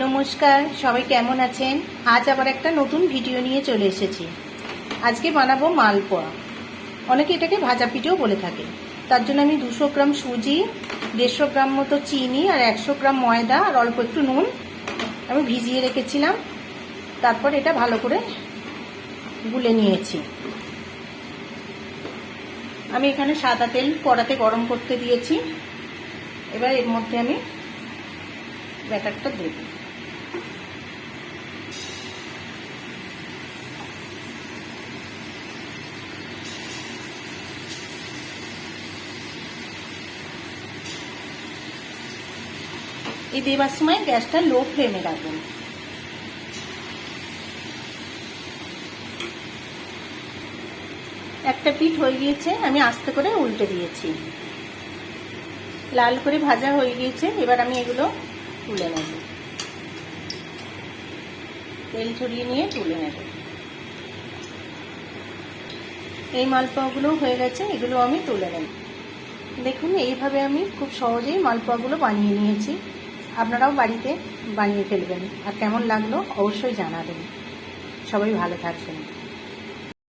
নমস্কার, সবাই কেমন আছেন? আজ আবার একটা নতুন ভিডিও নিয়ে চলে এসেছি। আজকে বানাবো মালপোয়া। অনেকে এটাকে ভাজা পিঠেও বলে থাকে। তার জন্য আমি 200 গ্রাম সুজি, 150 গ্রাম মতো চিনি আর 100 গ্রাম ময়দা আর অল্প একটু নুন আমি ভিজিয়ে রেখেছিলাম। তারপর এটা ভালো করে গুলে নিয়েছি। আমি এখানে সাদা তেল কড়াতে গরম করতে দিয়েছি। এবার এর মধ্যে আমি ব্যাটারটা দেব। এই দেবার সময় গ্যাসটা লো ফ্লেমে রাখুন। একটা পিঠ হয়ে গিয়েছে, আমি আস্তে করে উল্টে দিয়েছি। লাল করে ভাজা হয়ে গিয়েছে। এবার আমি এগুলো তুলে নেব, তেল ছড়িয়ে নিয়ে তুলে নেব। এই মালপোয়াগুলো হয়ে গেছে, এগুলো আমি তুলে নেব। দেখুন, এইভাবে আমি খুব সহজেই মালপোয়াগুলো বানিয়ে নিয়েছি। আপনারাও বাড়িতে বানিয়ে ফেলবেন। আর কেমন লাগলো অবশ্যই জানাবেন। সবাই ভালো থাকবেন।